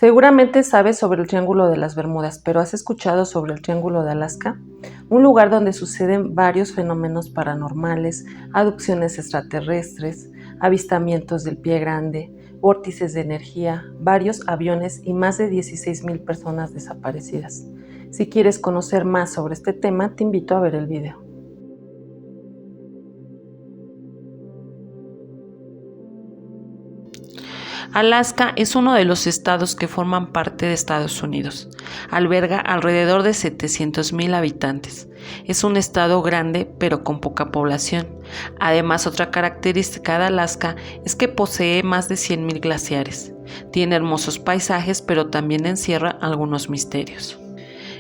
Seguramente sabes sobre el Triángulo de las Bermudas, pero ¿has escuchado sobre el Triángulo de Alaska? Un lugar donde suceden varios fenómenos paranormales, abducciones extraterrestres, avistamientos del pie grande, vórtices de energía, varios aviones y más de 16,000 personas desaparecidas. Si quieres conocer más sobre este tema, te invito a ver el video. Alaska es uno de los estados que forman parte de Estados Unidos. Alberga alrededor de 700,000 habitantes. Es un estado grande pero con poca población. Además, otra característica de Alaska es que posee más de 100,000 glaciares. Tiene hermosos paisajes, pero también encierra algunos misterios.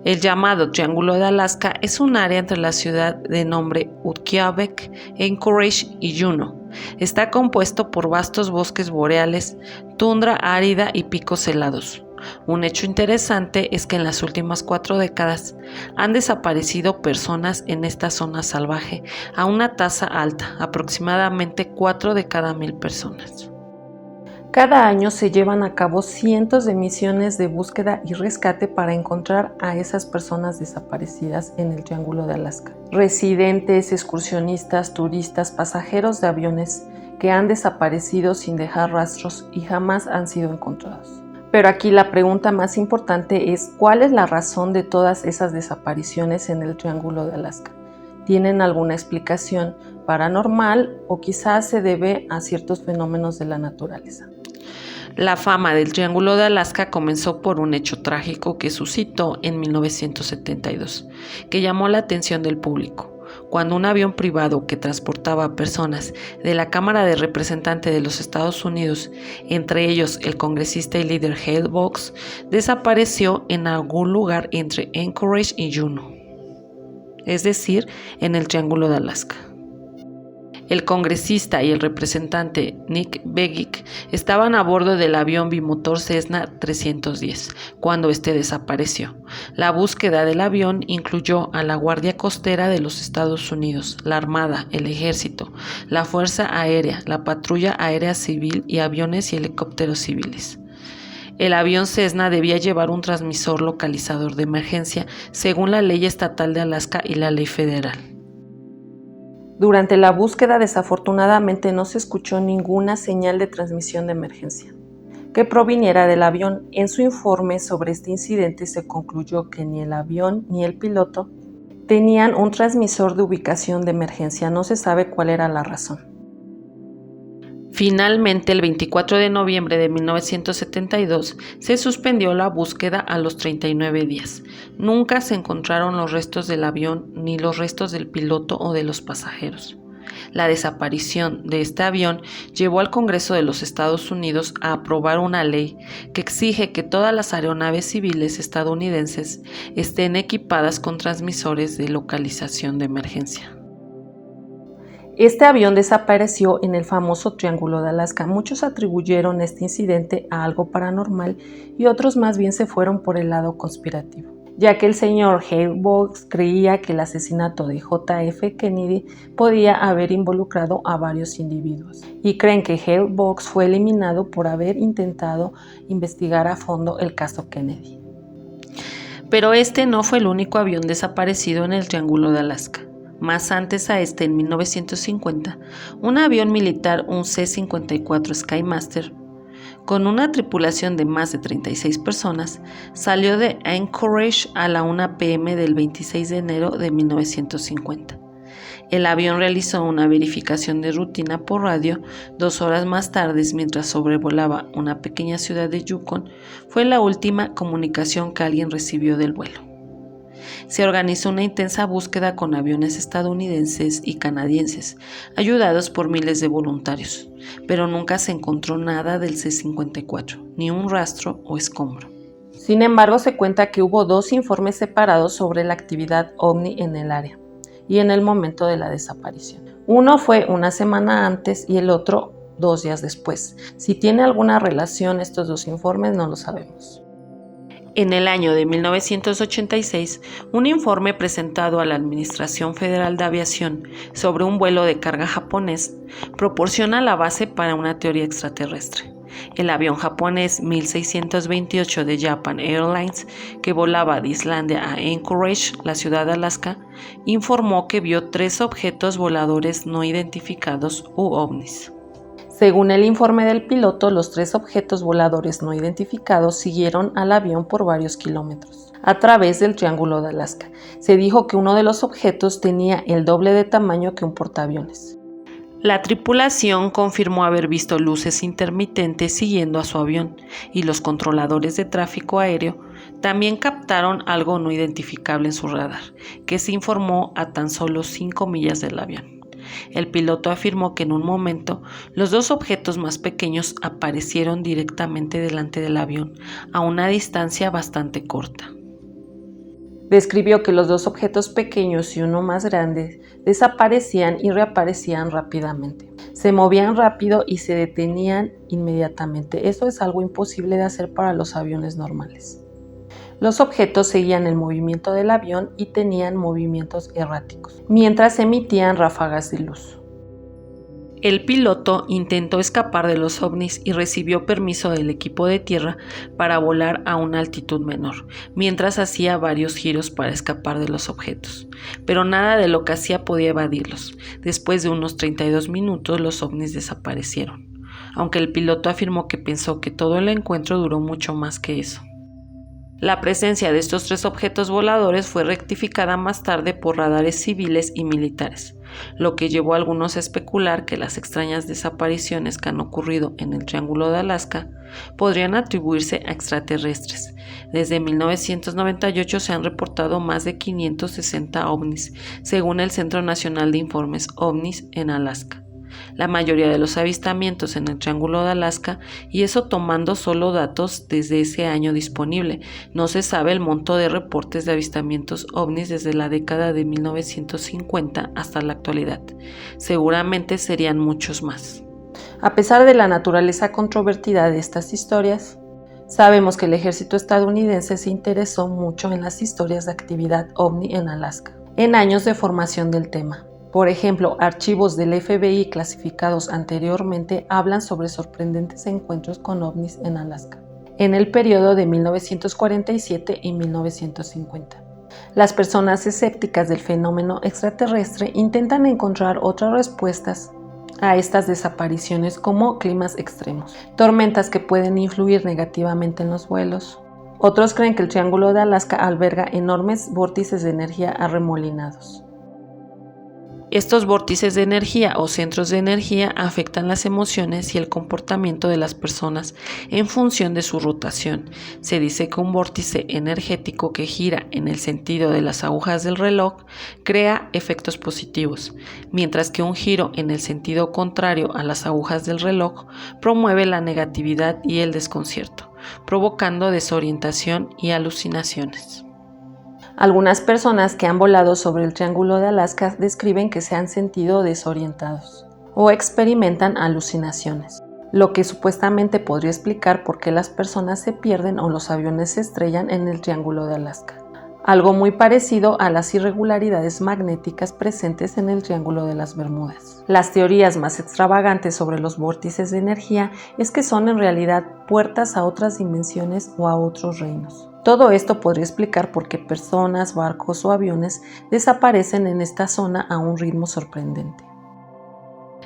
El llamado Triángulo de Alaska es un área entre la ciudad de nombre Utqiagvik, Anchorage y Juneau. Está compuesto por vastos bosques boreales, tundra árida y picos helados. Un hecho interesante es que en las últimas 4 décadas han desaparecido personas en esta zona salvaje a una tasa alta, aproximadamente 4 de cada 1,000 personas. Cada año se llevan a cabo cientos de misiones de búsqueda y rescate para encontrar a esas personas desaparecidas en el Triángulo de Alaska. Residentes, excursionistas, turistas, pasajeros de aviones que han desaparecido sin dejar rastros y jamás han sido encontrados. Pero aquí la pregunta más importante es ¿cuál es la razón de todas esas desapariciones en el Triángulo de Alaska? ¿Tienen alguna explicación paranormal o quizás se debe a ciertos fenómenos de la naturaleza? La fama del Triángulo de Alaska comenzó por un hecho trágico que suscitó en 1972, que llamó la atención del público, cuando un avión privado que transportaba a personas de la Cámara de Representantes de los Estados Unidos, entre ellos el congresista y líder Hale Boggs, desapareció en algún lugar entre Anchorage y Juneau, es decir, en el Triángulo de Alaska. El congresista y el representante Nick Begich estaban a bordo del avión bimotor Cessna 310 cuando este desapareció. La búsqueda del avión incluyó a la Guardia Costera de los Estados Unidos, la Armada, el Ejército, la Fuerza Aérea, la Patrulla Aérea Civil y aviones y helicópteros civiles. El avión Cessna debía llevar un transmisor localizador de emergencia según la ley estatal de Alaska y la ley federal. Durante la búsqueda, desafortunadamente, no se escuchó ninguna señal de transmisión de emergencia que proviniera del avión. En su informe sobre este incidente se concluyó que ni el avión ni el piloto tenían un transmisor de ubicación de emergencia. No se sabe cuál era la razón. Finalmente, el 24 de noviembre de 1972, se suspendió la búsqueda a los 39 días. Nunca se encontraron los restos del avión ni los restos del piloto o de los pasajeros. La desaparición de este avión llevó al Congreso de los Estados Unidos a aprobar una ley que exige que todas las aeronaves civiles estadounidenses estén equipadas con transmisores de localización de emergencia. Este avión desapareció en el famoso Triángulo de Alaska. Muchos atribuyeron este incidente a algo paranormal y otros más bien se fueron por el lado conspirativo, ya que el señor Hale Boggs creía que el asesinato de JF Kennedy podía haber involucrado a varios individuos y creen que Hale Boggs fue eliminado por haber intentado investigar a fondo el caso Kennedy. Pero este no fue el único avión desaparecido en el Triángulo de Alaska. Más antes a este, en 1950, un avión militar, un C-54 Skymaster, con una tripulación de más de 36 personas, salió de Anchorage a la 1 p.m. del 26 de enero de 1950. El avión realizó una verificación de rutina por radio 2 horas más tarde mientras sobrevolaba una pequeña ciudad de Yukon. Fue la última comunicación que alguien recibió del vuelo. Se organizó una intensa búsqueda con aviones estadounidenses y canadienses, ayudados por miles de voluntarios, pero nunca se encontró nada del C-54, ni un rastro o escombro. Sin embargo, se cuenta que hubo 2 informes separados sobre la actividad ovni en el área y en el momento de la desaparición. Uno fue una semana antes y el otro 2 días después. Si tiene alguna relación estos 2 informes, no lo sabemos. En el año de 1986, un informe presentado a la Administración Federal de Aviación sobre un vuelo de carga japonés proporciona la base para una teoría extraterrestre. El avión japonés 1628 de Japan Airlines, que volaba de Islandia a Anchorage, la ciudad de Alaska, informó que vio 3 objetos voladores no identificados u ovnis. Según el informe del piloto, los 3 objetos voladores no identificados siguieron al avión por varios kilómetros a través del Triángulo de Alaska. Se dijo que uno de los objetos tenía el doble de tamaño que un portaaviones. La tripulación confirmó haber visto luces intermitentes siguiendo a su avión, y los controladores de tráfico aéreo también captaron algo no identificable en su radar, que se informó a tan solo 5 millas del avión. El piloto afirmó que en un momento los 2 objetos más pequeños aparecieron directamente delante del avión, a una distancia bastante corta. Describió que los 2 objetos pequeños y uno más grande desaparecían y reaparecían rápidamente. Se movían rápido y se detenían inmediatamente. Eso es algo imposible de hacer para los aviones normales. Los objetos seguían el movimiento del avión y tenían movimientos erráticos, mientras emitían ráfagas de luz. El piloto intentó escapar de los ovnis y recibió permiso del equipo de tierra para volar a una altitud menor, mientras hacía varios giros para escapar de los objetos. Pero nada de lo que hacía podía evadirlos. Después de unos 32 minutos, los ovnis desaparecieron, aunque el piloto afirmó que pensó que todo el encuentro duró mucho más que eso. La presencia de estos 3 objetos voladores fue rectificada más tarde por radares civiles y militares, lo que llevó a algunos a especular que las extrañas desapariciones que han ocurrido en el Triángulo de Alaska podrían atribuirse a extraterrestres. Desde 1998 se han reportado más de 560 ovnis, según el Centro Nacional de Informes OVNIs en Alaska. La mayoría de los avistamientos en el Triángulo de Alaska, y eso tomando solo datos desde ese año disponible. No se sabe el monto de reportes de avistamientos ovnis desde la década de 1950 hasta la actualidad. Seguramente serían muchos más. A pesar de la naturaleza controvertida de estas historias, sabemos que el ejército estadounidense se interesó mucho en las historias de actividad ovni en Alaska, en años de formación del tema. Por ejemplo, archivos del FBI clasificados anteriormente hablan sobre sorprendentes encuentros con ovnis en Alaska, en el periodo de 1947 y 1950. Las personas escépticas del fenómeno extraterrestre intentan encontrar otras respuestas a estas desapariciones, como climas extremos, tormentas que pueden influir negativamente en los vuelos. Otros creen que el Triángulo de Alaska alberga enormes vórtices de energía arremolinados. Estos vórtices de energía o centros de energía afectan las emociones y el comportamiento de las personas en función de su rotación. Se dice que un vórtice energético que gira en el sentido de las agujas del reloj crea efectos positivos, mientras que un giro en el sentido contrario a las agujas del reloj promueve la negatividad y el desconcierto, provocando desorientación y alucinaciones. Algunas personas que han volado sobre el Triángulo de Alaska describen que se han sentido desorientados o experimentan alucinaciones, lo que supuestamente podría explicar por qué las personas se pierden o los aviones se estrellan en el Triángulo de Alaska. Algo muy parecido a las irregularidades magnéticas presentes en el Triángulo de las Bermudas. Las teorías más extravagantes sobre los vórtices de energía es que son en realidad puertas a otras dimensiones o a otros reinos. Todo esto podría explicar por qué personas, barcos o aviones desaparecen en esta zona a un ritmo sorprendente.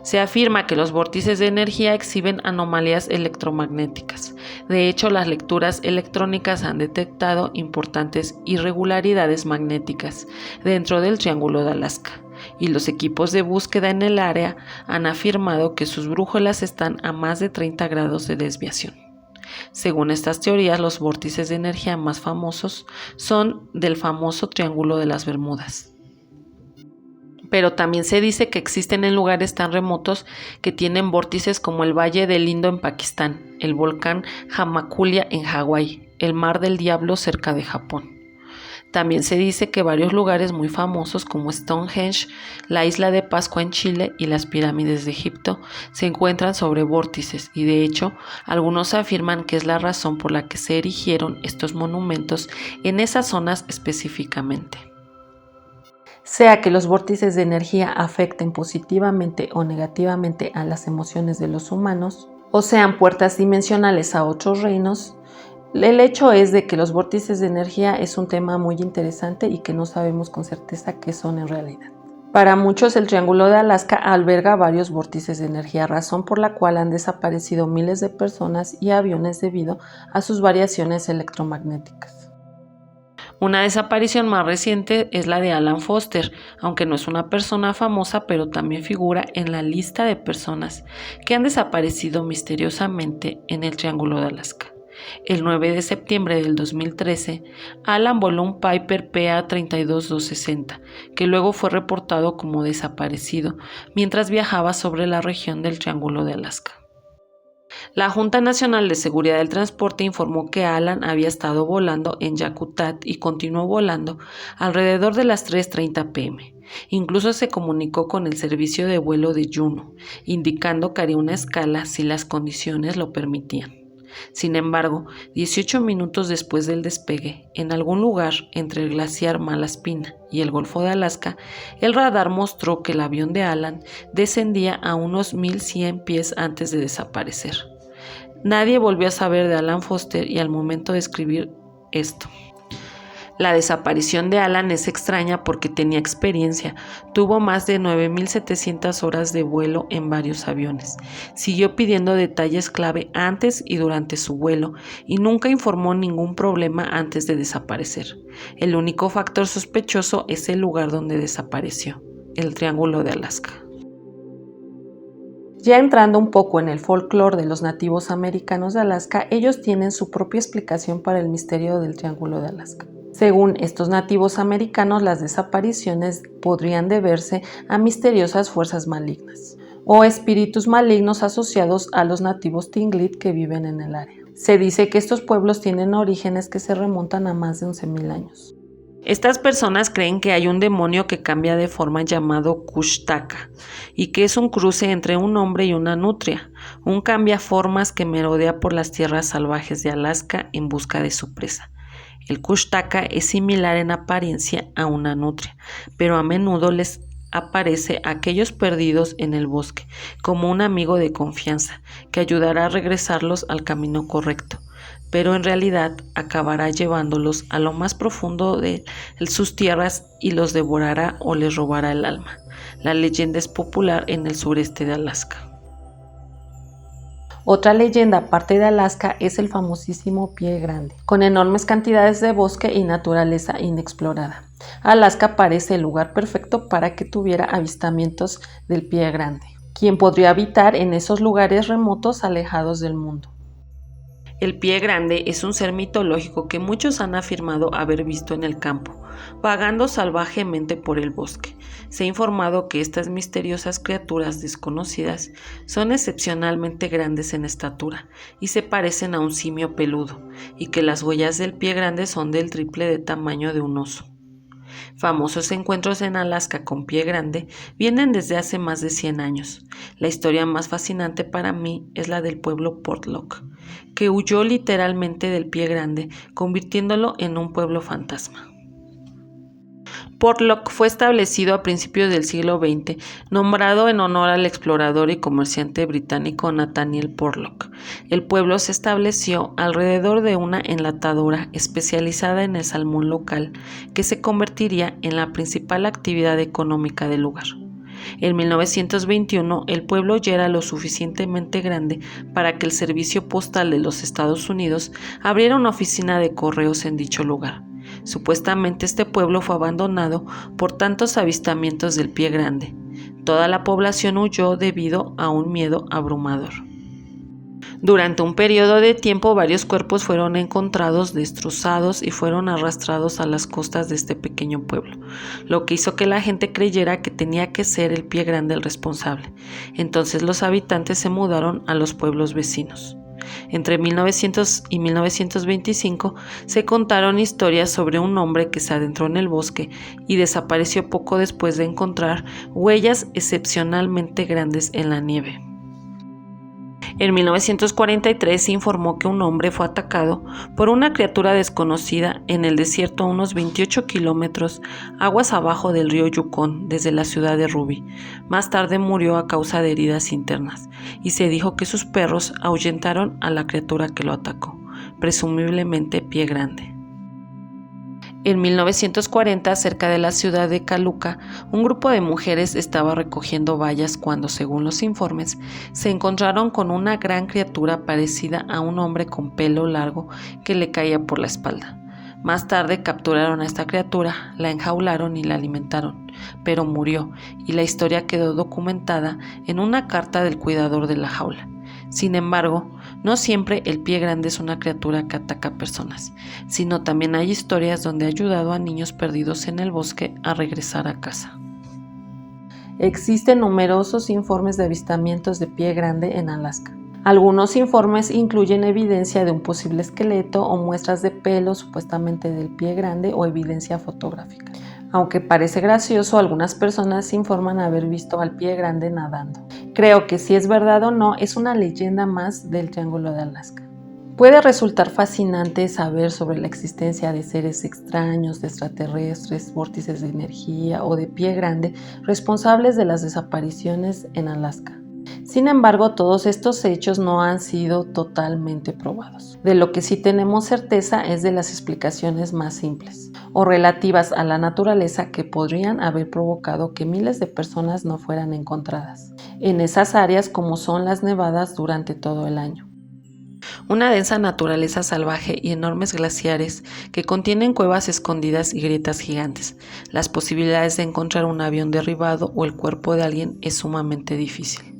Se afirma que los vórtices de energía exhiben anomalías electromagnéticas. De hecho, las lecturas electrónicas han detectado importantes irregularidades magnéticas dentro del Triángulo de Alaska, y los equipos de búsqueda en el área han afirmado que sus brújulas están a más de 30 grados de desviación. Según estas teorías, los vórtices de energía más famosos son del famoso Triángulo de las Bermudas. Pero también se dice que existen en lugares tan remotos que tienen vórtices como el Valle del Indo en Pakistán, el volcán Hamakulia en Hawái, el Mar del Diablo cerca de Japón. También se dice que varios lugares muy famosos como Stonehenge, la isla de Pascua en Chile y las pirámides de Egipto se encuentran sobre vórtices, y de hecho algunos afirman que es la razón por la que se erigieron estos monumentos en esas zonas específicamente. Sea que los vórtices de energía afecten positivamente o negativamente a las emociones de los humanos, o sean puertas dimensionales a otros reinos. El hecho es de que los vórtices de energía es un tema muy interesante y que no sabemos con certeza qué son en realidad. Para muchos, el Triángulo de Alaska alberga varios vórtices de energía, razón por la cual han desaparecido miles de personas y aviones debido a sus variaciones electromagnéticas. Una desaparición más reciente es la de Alan Foster, aunque no es una persona famosa, pero también figura en la lista de personas que han desaparecido misteriosamente en el Triángulo de Alaska. El 9 de septiembre del 2013, Alan voló un Piper PA-32260, que luego fue reportado como desaparecido mientras viajaba sobre la región del Triángulo de Alaska. La Junta Nacional de Seguridad del Transporte informó que Alan había estado volando en Yakutat y continuó volando alrededor de las 3:30 p.m. Incluso se comunicó con el servicio de vuelo de Juneau, indicando que haría una escala si las condiciones lo permitían. Sin embargo, 18 minutos después del despegue, en algún lugar entre el glaciar Malaspina y el Golfo de Alaska, el radar mostró que el avión de Alan descendía a unos 1,100 pies antes de desaparecer. Nadie volvió a saber de Alan Foster y al momento de escribir esto. La desaparición de Alan es extraña porque tenía experiencia, tuvo más de 9,700 horas de vuelo en varios aviones, siguió pidiendo detalles clave antes y durante su vuelo y nunca informó ningún problema antes de desaparecer. El único factor sospechoso es el lugar donde desapareció, el Triángulo de Alaska. Ya entrando un poco en el folclore de los nativos americanos de Alaska, ellos tienen su propia explicación para el misterio del Triángulo de Alaska. Según estos nativos americanos, las desapariciones podrían deberse a misteriosas fuerzas malignas o espíritus malignos asociados a los nativos Tlingit que viven en el área. Se dice que estos pueblos tienen orígenes que se remontan a más de 11,000 años. Estas personas creen que hay un demonio que cambia de forma llamado Kushtaka y que es un cruce entre un hombre y una nutria, un cambiaformas que merodea por las tierras salvajes de Alaska en busca de su presa. El Kushtaka es similar en apariencia a una nutria, pero a menudo les aparece a aquellos perdidos en el bosque como un amigo de confianza que ayudará a regresarlos al camino correcto, pero en realidad acabará llevándolos a lo más profundo de sus tierras y los devorará o les robará el alma. La leyenda es popular en el sureste de Alaska. Otra leyenda aparte de Alaska es el famosísimo Pie Grande, con enormes cantidades de bosque y naturaleza inexplorada. Alaska parece el lugar perfecto para que tuviera avistamientos del Pie Grande, quien podría habitar en esos lugares remotos alejados del mundo. El Pie Grande es un ser mitológico que muchos han afirmado haber visto en el campo, vagando salvajemente por el bosque. Se ha informado que estas misteriosas criaturas desconocidas son excepcionalmente grandes en estatura y se parecen a un simio peludo, y que las huellas del Pie Grande son del triple de tamaño de un oso. Famosos encuentros en Alaska con Pie Grande vienen desde hace más de 100 años. La historia más fascinante para mí es la del pueblo Portlock, que huyó literalmente del Pie Grande, convirtiéndolo en un pueblo fantasma. Portlock fue establecido a principios del siglo XX, nombrado en honor al explorador y comerciante británico Nathaniel Portlock. El pueblo se estableció alrededor de una enlatadora especializada en el salmón local, que se convertiría en la principal actividad económica del lugar. En 1921, el pueblo ya era lo suficientemente grande para que el Servicio Postal de los Estados Unidos abriera una oficina de correos en dicho lugar. Supuestamente este pueblo fue abandonado por tantos avistamientos del Pie Grande. Toda la población huyó debido a un miedo abrumador. Durante un periodo de tiempo, varios cuerpos fueron encontrados destrozados y fueron arrastrados a las costas de este pequeño pueblo, lo que hizo que la gente creyera que tenía que ser el Pie Grande el responsable. Entonces los habitantes se mudaron a los pueblos vecinos. Entre 1900 y 1925 se contaron historias sobre un hombre que se adentró en el bosque y desapareció poco después de encontrar huellas excepcionalmente grandes en la nieve. En 1943 se informó que un hombre fue atacado por una criatura desconocida en el desierto a unos 28 kilómetros aguas abajo del río Yukón, desde la ciudad de Ruby. Más tarde murió a causa de heridas internas y se dijo que sus perros ahuyentaron a la criatura que lo atacó, presumiblemente Pie Grande. En 1940, cerca de la ciudad de Caluca, un grupo de mujeres estaba recogiendo bayas cuando, según los informes, se encontraron con una gran criatura parecida a un hombre con pelo largo que le caía por la espalda. Más tarde capturaron a esta criatura, la enjaularon y la alimentaron, pero murió, y la historia quedó documentada en una carta del cuidador de la jaula. Sin embargo, no siempre el Pie Grande es una criatura que ataca personas, sino también hay historias donde ha ayudado a niños perdidos en el bosque a regresar a casa. Existen numerosos informes de avistamientos de Pie Grande en Alaska. Algunos informes incluyen evidencia de un posible esqueleto o muestras de pelo supuestamente del Pie Grande o evidencia fotográfica. Aunque parece gracioso, algunas personas informan haber visto al Pie Grande nadando. Creo que si es verdad o no, es una leyenda más del Triángulo de Alaska. Puede resultar fascinante saber sobre la existencia de seres extraños, de extraterrestres, vórtices de energía o de Pie Grande responsables de las desapariciones en Alaska. Sin embargo, todos estos hechos no han sido totalmente probados. De lo que sí tenemos certeza es de las explicaciones más simples o relativas a la naturaleza que podrían haber provocado que miles de personas no fueran encontradas en esas áreas, como son las nevadas durante todo el año. Una densa naturaleza salvaje y enormes glaciares que contienen cuevas escondidas y grietas gigantes. Las posibilidades de encontrar un avión derribado o el cuerpo de alguien es sumamente difícil.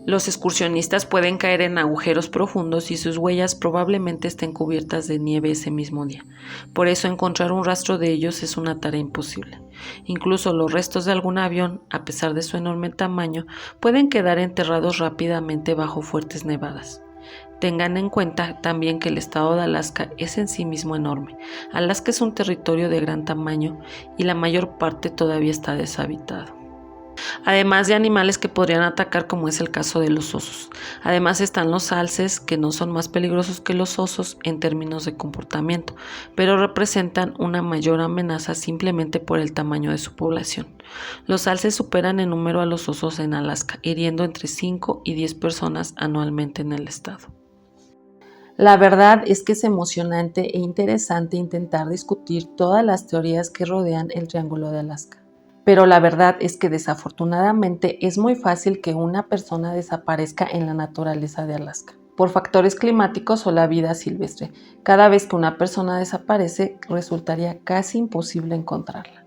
Los excursionistas pueden caer en agujeros profundos y sus huellas probablemente estén cubiertas de nieve ese mismo día. Por eso encontrar un rastro de ellos es una tarea imposible. Incluso los restos de algún avión, a pesar de su enorme tamaño, pueden quedar enterrados rápidamente bajo fuertes nevadas. Tengan en cuenta también que el estado de Alaska es en sí mismo enorme. Alaska es un territorio de gran tamaño y la mayor parte todavía está deshabitado. Además de animales que podrían atacar, como es el caso de los osos. Además están los alces, que no son más peligrosos que los osos en términos de comportamiento, pero representan una mayor amenaza simplemente por el tamaño de su población. Los alces superan en número a los osos en Alaska, hiriendo entre 5 y 10 personas anualmente en el estado. La verdad es que es emocionante e interesante intentar discutir todas las teorías que rodean el Triángulo de Alaska. Pero la verdad es que desafortunadamente es muy fácil que una persona desaparezca en la naturaleza de Alaska, por factores climáticos o la vida silvestre. Cada vez que una persona desaparece, resultaría casi imposible encontrarla.